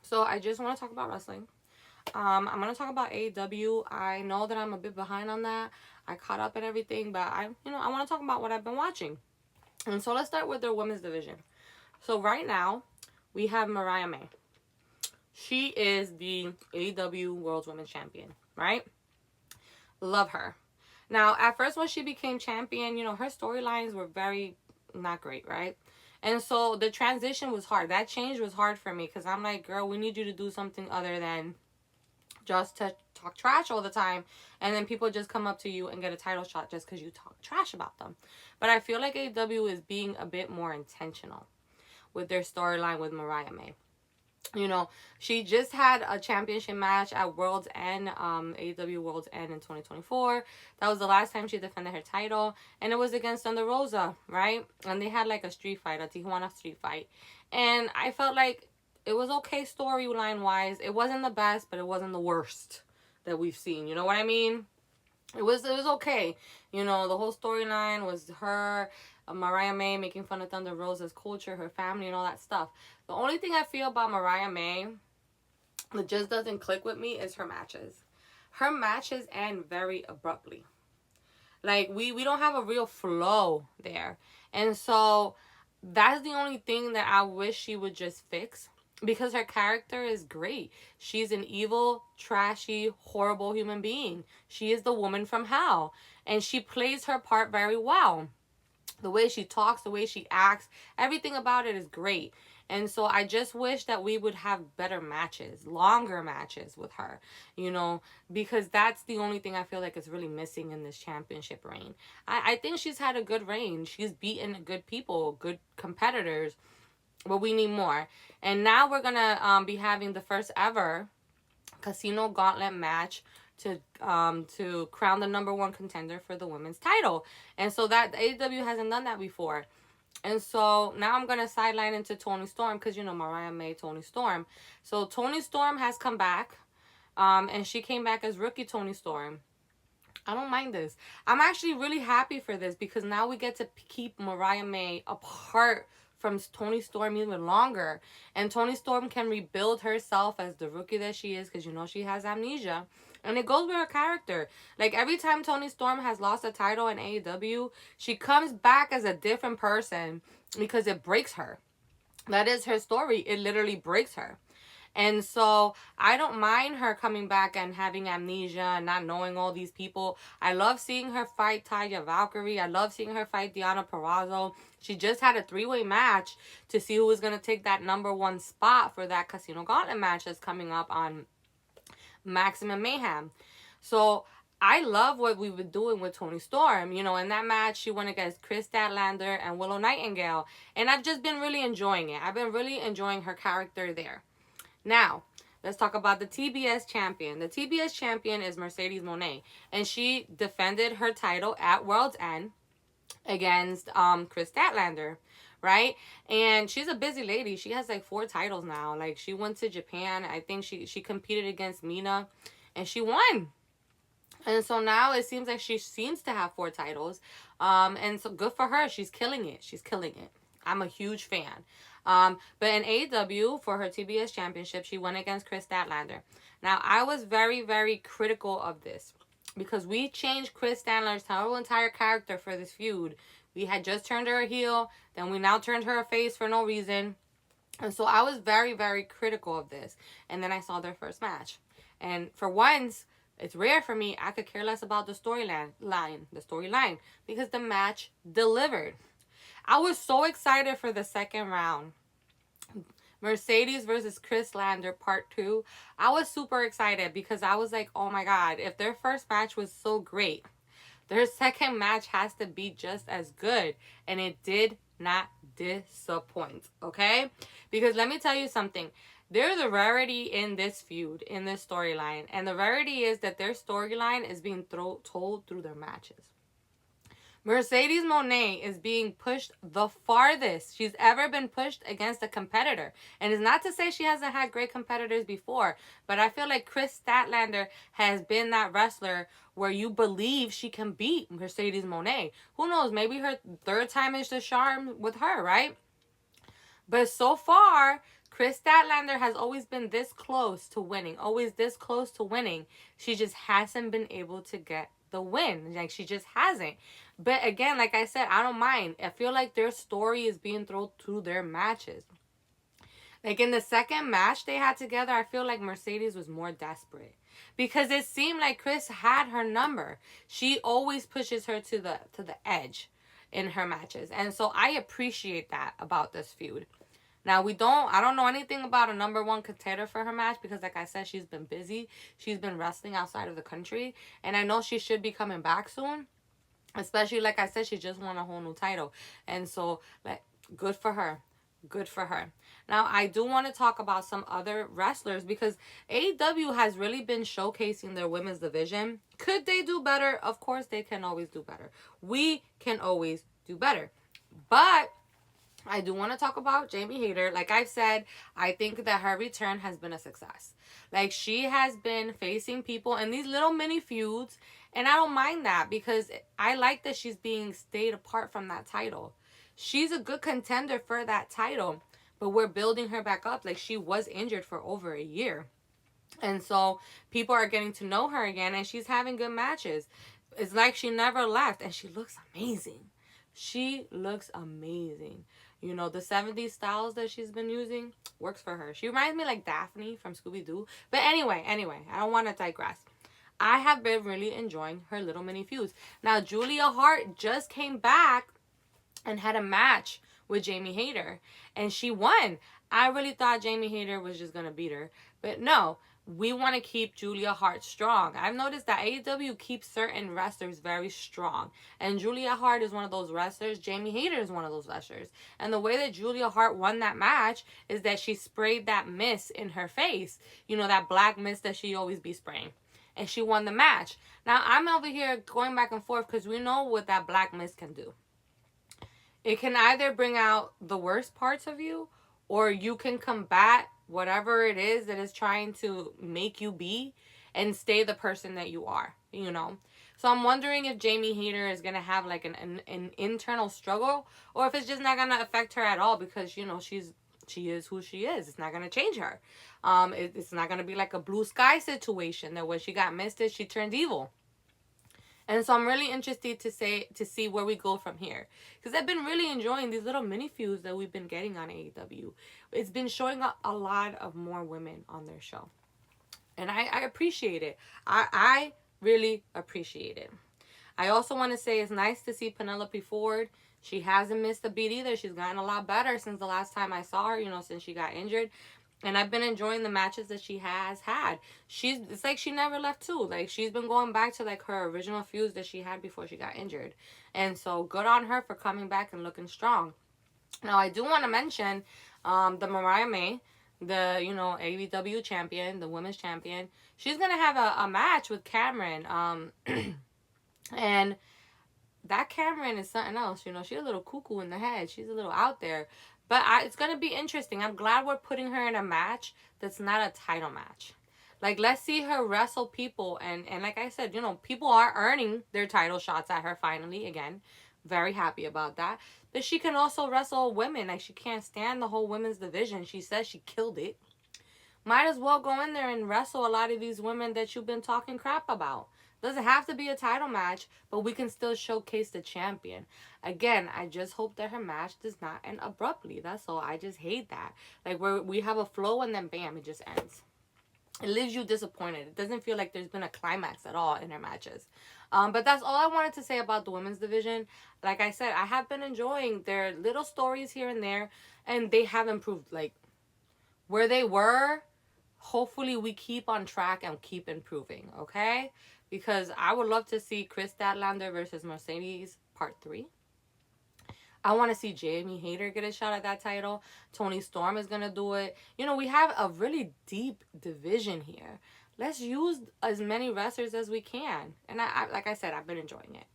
So I just want to talk about wrestling. I'm gonna talk about AEW. I know that I'm a bit behind on that. I caught up and everything, but I want to talk about what I've been watching. And so let's start with their women's division. So right now, we have Mariah May. She is the AEW World's Women's Champion, right? Love her. Now, at first, when she became champion, her storylines were very not great, right? And so the transition was hard. That change was hard for me because I'm like, girl, we need you to do something other than just to talk trash all the time, and then people just come up to you and get a title shot just because you talk trash about them. But I feel like AEW is being a bit more intentional with their storyline with Mariah May. She just had a championship match at World's End, AEW World's End in 2024. That was the last time she defended her title, and it was against Thunder Rosa, right? And they had like a street fight, a Tijuana street fight. And I felt like it was okay storyline wise. It wasn't the best, but it wasn't the worst that we've seen. You know what I mean? It was okay. The whole storyline was her, Mariah May making fun of Thunder Rosa's culture, her family, and all that stuff. The only thing I feel about Mariah May that just doesn't click with me is her matches. Her matches end very abruptly. Like, we don't have a real flow there. And so that's the only thing that I wish she would just fix, because her character is great. She's an evil, trashy, horrible human being. She is the woman from hell, and she plays her part very well. The way she talks, the way she acts, everything about it is great. And so I just wish that we would have better matches, longer matches with her, because that's the only thing I feel like is really missing in this championship reign. I think she's had a good reign. She's beaten good people, good competitors, but we need more. And now we're gonna be having the first ever Casino Gauntlet match to crown the number one contender for the women's title. And so that AEW hasn't done that before. And so now I'm gonna sideline into Toni Storm, because Mariah May, Toni Storm. So Toni Storm has come back, and she came back as rookie Toni Storm. I don't mind this. I'm actually really happy for this, because now we get to keep Mariah May apart from Toni Storm even longer. And Toni Storm can rebuild herself as the rookie that she is, because she has amnesia. And it goes with her character. Like, every time Toni Storm has lost a title in AEW, she comes back as a different person because it breaks her. That is her story. It literally breaks her. And so I don't mind her coming back and having amnesia and not knowing all these people. I love seeing her fight Taya Valkyrie. I love seeing her fight Deonna Purrazzo. She just had a 3-way match to see who was going to take that number one spot for that Casino Gauntlet match that's coming up on Maximum Mayhem. So I love what we've been doing with Toni Storm. In that match, she went against Chris Statlander and Willow Nightingale. And I've just been really enjoying it. I've been really enjoying her character there. Now, let's talk about the TBS champion. The TBS champion is Mercedes Moné, and she defended her title at World's End against Chris Statlander, right? And she's a busy lady. She has like 4 titles now. Like, she went to Japan. I think she competed against Mina, and she won. And so now it seems like she seems to have 4 titles. And so good for her. She's killing it. She's killing it. I'm a huge fan. But in AEW, for her TBS championship, she went against Chris Statlander. Now, I was very, very critical of this, because we changed Chris Statlander's whole entire character for this feud. We had just turned her a heel, then we now turned her a face for no reason. And so I was very, very critical of this. And then I saw their first match. And for once, it's rare for me, I could care less about the storyline, because the match delivered. I was so excited for the second round. Mercedes versus Chris Lander part 2. I was super excited, because I was like, oh my god, if their first match was so great, their second match has to be just as good. And it did not disappoint, okay? Because let me tell you something. There's a rarity in this feud, in this storyline. And the rarity is that their storyline is being told through their matches. Mercedes Moné is being pushed the farthest she's ever been pushed against a competitor. And it's not to say she hasn't had great competitors before, but I feel like Chris Statlander has been that wrestler where you believe she can beat Mercedes Moné. Who knows? Maybe her third time is the charm with her, right? But so far, Chris Statlander has always been this close to winning. Always this close to winning. She just hasn't been able to get the win. Like, she just hasn't. But again, like I said, I don't mind. I feel like their story is being thrown through their matches. Like, in the second match they had together, I feel like Mercedes was more desperate. Because it seemed like Chris had her number. She always pushes her to the edge in her matches. And so I appreciate that about this feud. Now, I don't know anything about a number one contender for her match because, like I said, she's been busy. She's been wrestling outside of the country. And I know she should be coming back soon. Especially, like I said, she just won a whole new title. And so, like, good for her. Good for her. Now, I do want to talk about some other wrestlers because AEW has really been showcasing their women's division. Could they do better? Of course, they can always do better. We can always do better. But I do want to talk about Jamie Hayter. Like I've said, I think that her return has been a success. Like, she has been facing people in these little mini feuds, and I don't mind that because I like that she's being stayed apart from that title. She's a good contender for that title, but we're building her back up. Like, she was injured for over a year. And so people are getting to know her again, and she's having good matches. It's like she never left, and she looks amazing. She looks amazing. You know, the 70s styles that she's been using works for her. She reminds me like Daphne from Scooby-Doo. But anyway, I don't want to digress. I have been really enjoying her little mini feuds. Now, Julia Hart just came back and had a match with Jamie Hayter, and she won. I really thought Jamie Hayter was just going to beat her, but no. We want to keep Julia Hart strong. I've noticed that AEW keeps certain wrestlers very strong. And Julia Hart is one of those wrestlers. Jamie Hayter is one of those wrestlers. And the way that Julia Hart won that match is that she sprayed that mist in her face. You know, that black mist that she always be spraying. And she won the match. Now, I'm over here going back and forth because we know what that black mist can do. It can either bring out the worst parts of you, or you can combat whatever it is that is trying to make you be and stay the person that you are, you know. So I'm wondering if Jamie Hayter is going to have like an internal struggle, or if it's just not going to affect her at all because, you know, she is who she is. It's not going to change her. It's not going to be like a Blue Sky situation that when she got misted, she turned evil. And so I'm really interested to see where we go from here. Because I've been really enjoying these little mini feuds that we've been getting on AEW. It's been showing up a lot of more women on their show. And I appreciate it. I really appreciate it. I also want to say it's nice to see Penelope Ford. She hasn't missed a beat either. She's gotten a lot better since the last time I saw her, you know, since she got injured. And I've been enjoying the matches that she has had. It's like she never left too. Like, she's been going back to like her original feuds that she had before she got injured. And so good on her for coming back and looking strong. Now, I do want to mention the Mariah May, the, you know, AEW champion, the women's champion. She's going to have a match with Cameron. And that Cameron is something else. You know, she's a little cuckoo in the head. She's a little out there. But it's going to be interesting. I'm glad we're putting her in a match that's not a title match. Like, let's see her wrestle people. And like I said, you know, people are earning their title shots at her finally. Again, very happy about that. But she can also wrestle women. Like, she can't stand the whole women's division. She says she killed it. Might as well go in there and wrestle a lot of these women that you've been talking crap about. Doesn't have to be a title match, but we can still showcase the champion. Again, I just hope that her match does not end abruptly. That's all. I just hate that. Like, we have a flow and then bam, it just ends. It leaves you disappointed. It doesn't feel like there's been a climax at all in her matches. But that's all I wanted to say about the women's division. Like I said, I have been enjoying their little stories here and there, and they have improved. Like, where they were, hopefully we keep on track and keep improving, okay? Because I would love to see Chris Statlander versus Mercedes Part 3. I want to see Jamie Hayter get a shot at that title. Toni Storm is going to do it. You know, we have a really deep division here. Let's use as many wrestlers as we can. And I like I said, I've been enjoying it.